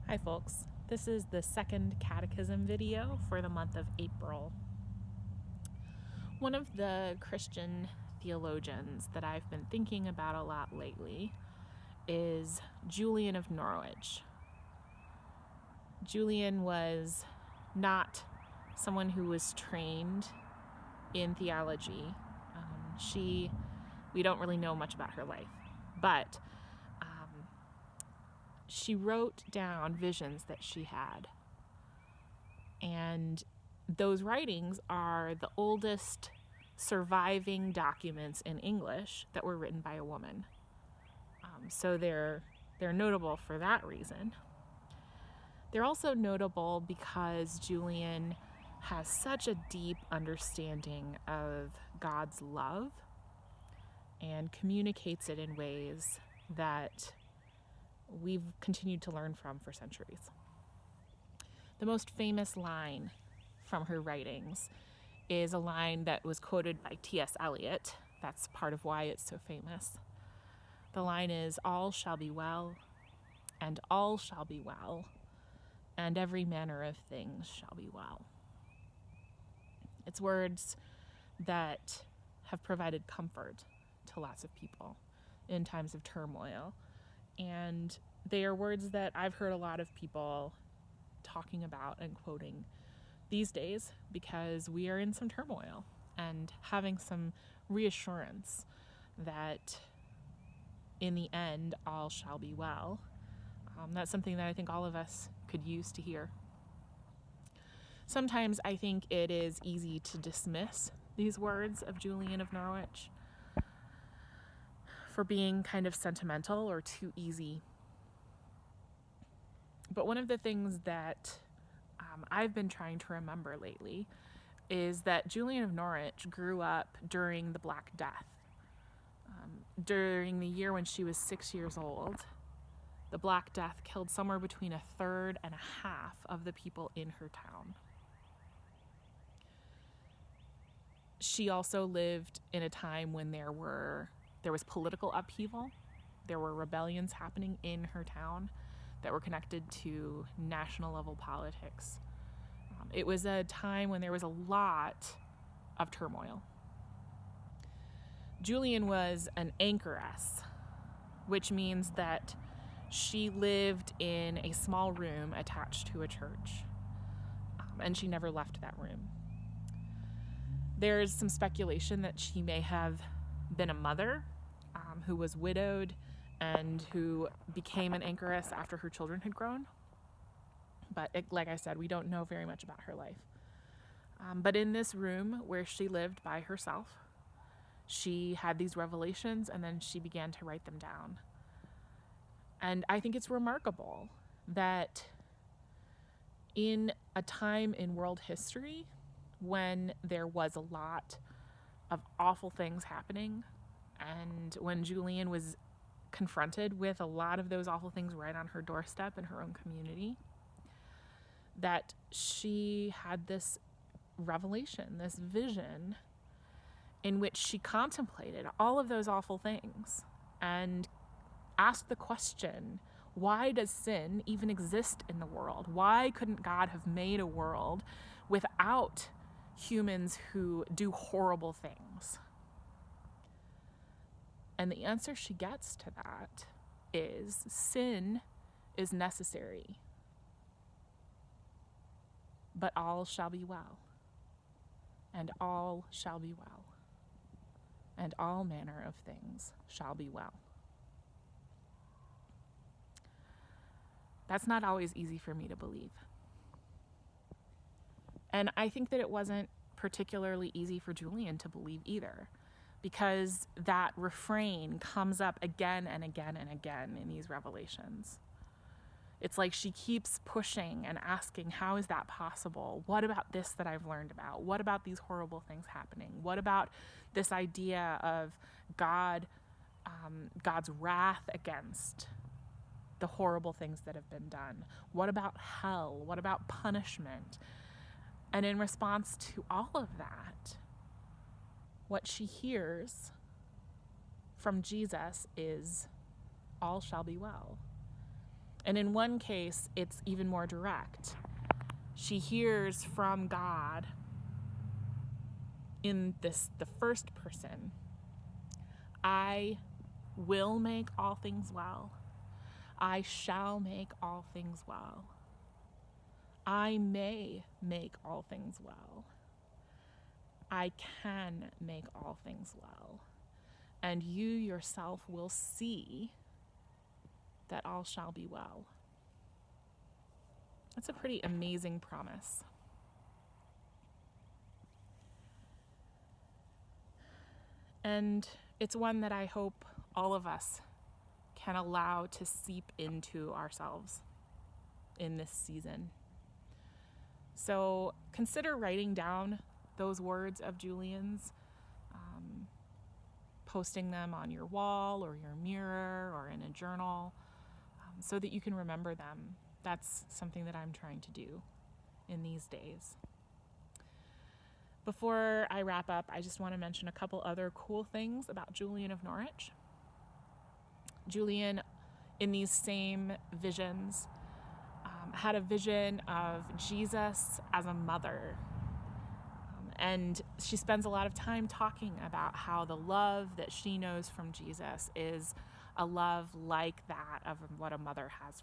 Hi folks, this is the second Catechism video for the month of April. One of the Christian theologians that I've been thinking about a lot lately is Julian of Norwich. Julian was not someone who was trained in theology. We don't really know much about her life, but she wrote down visions that she had. And those writings are the oldest surviving documents in English that were written by a woman. So they're notable for that reason. They're also notable because Julian has such a deep understanding of God's love and communicates it in ways that we've continued to learn from for centuries. The most famous line from her writings is a line that was quoted by T.S. Eliot. That's part of why it's so famous. The line is, "All shall be well, and all shall be well, and every manner of things shall be well." It's words that have provided comfort to lots of people in times of turmoil. And they are words that I've heard a lot of people talking about and quoting these days because we are in some turmoil, and having some reassurance that in the end all shall be well. That's something that I think all of us could use to hear. Sometimes I think it is easy to dismiss these words of Julian of Norwich for being kind of sentimental or too easy. But one of the things that I've been trying to remember lately is that Julian of Norwich grew up during the Black Death. During the year when she was 6 years old, the Black Death killed somewhere between a third and a half of the people in her town. She also lived in a time when there was political upheaval. There were rebellions happening in her town that were connected to national level politics. It was a time when there was a lot of turmoil. Julian was an anchoress, which means that she lived in a small room attached to a church, and she never left that room. There's some speculation that she may have been a mother who was widowed and who became an anchoress after her children had grown. But like I said, we don't know very much about her life. But in this room where she lived by herself, she had these revelations, and then she began to write them down. And I think it's remarkable that in a time in world history when there was a lot of awful things happening, and when Julian was confronted with a lot of those awful things right on her doorstep in her own community, that she had this revelation, this vision, in which she contemplated all of those awful things and asked the question, why does sin even exist in the world? Why couldn't God have made a world without humans who do horrible things? And the answer she gets to that is sin is necessary, but all shall be well, and all shall be well, and all manner of things shall be well. That's not always easy for me to believe. And I think that it wasn't particularly easy for Julian to believe either, because that refrain comes up again and again and again in these revelations. It's like she keeps pushing and asking, how is that possible? What about this that I've learned about? What about these horrible things happening? What about this idea of God's wrath against the horrible things that have been done? What about hell? What about punishment? And in response to all of that, what she hears from Jesus is, all shall be well. And in one case, it's even more direct. She hears from God in the first person, I will make all things well. I shall make all things well. I may make all things well. I can make all things well. And you yourself will see that all shall be well. That's a pretty amazing promise. And it's one that I hope all of us can allow to seep into ourselves in this season. So consider writing down those words of Julian's, posting them on your wall or your mirror or in a journal, so that you can remember them. That's something that I'm trying to do in these days. Before I wrap up, I just want to mention a couple other cool things about Julian of Norwich. Julian, in these same visions, had a vision of Jesus as a mother. And she spends a lot of time talking about how the love that she knows from Jesus is a love like that of what a mother has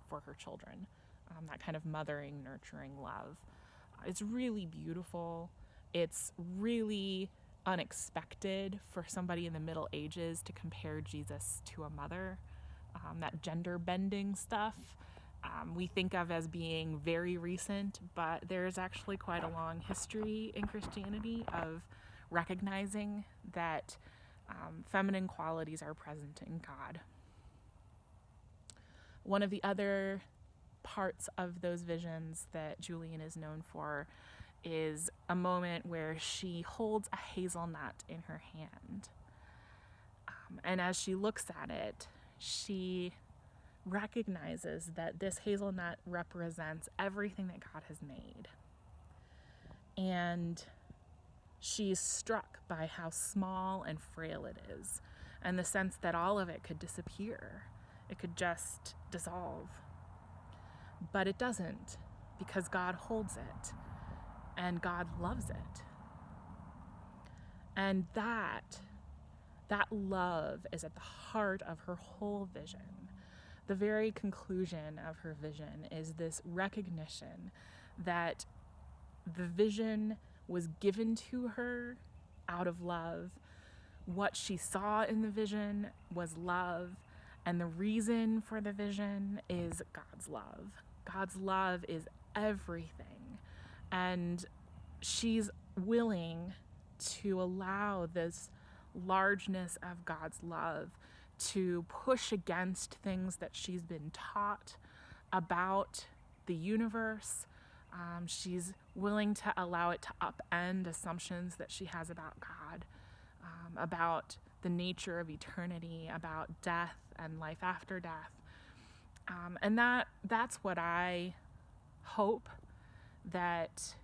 for her children. That kind of mothering, nurturing love. It's really beautiful. It's really unexpected for somebody in the Middle Ages to compare Jesus to a mother. That gender bending stuff we think of as being very recent, but there's actually quite a long history in Christianity of recognizing that feminine qualities are present in God. One of the other parts of those visions that Julian is known for is a moment where she holds a hazelnut in her hand. And as she looks at it, she recognizes that this hazelnut represents everything that God has made. And she's struck by how small and frail it is, and the sense that all of it could disappear. It could just dissolve. But it doesn't, because God holds it, and God loves it. And that love is at the heart of her whole vision. The very conclusion of her vision is this recognition that the vision was given to her out of love. What she saw in the vision was love, and the reason for the vision is God's love. God's love is everything, and she's willing to allow this largeness of God's love to push against things that she's been taught about the universe. She's willing to allow it to upend assumptions that she has about God, about the nature of eternity, about death and life after death. And that's what I hope that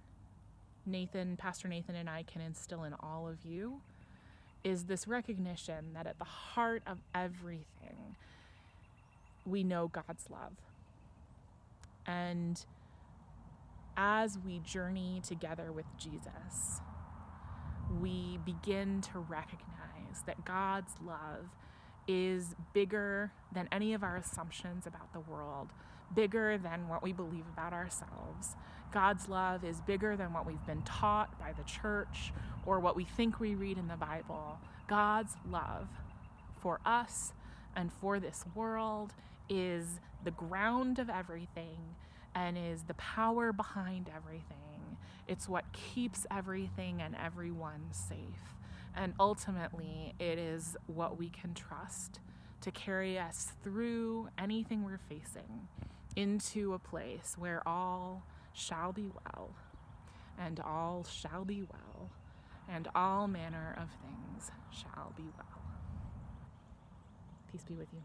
Pastor Nathan and I can instill in all of you, is this recognition that at the heart of everything, we know God's love. And as we journey together with Jesus, we begin to recognize that God's love is bigger than any of our assumptions about the world, bigger than what we believe about ourselves. God's love is bigger than what we've been taught by the church or what we think we read in the Bible. God's love for us and for this world is the ground of everything and is the power behind everything. It's what keeps everything and everyone safe. And ultimately, it is what we can trust to carry us through anything we're facing into a place where all shall be well, and all shall be well, and all manner of things shall be well. Peace be with you.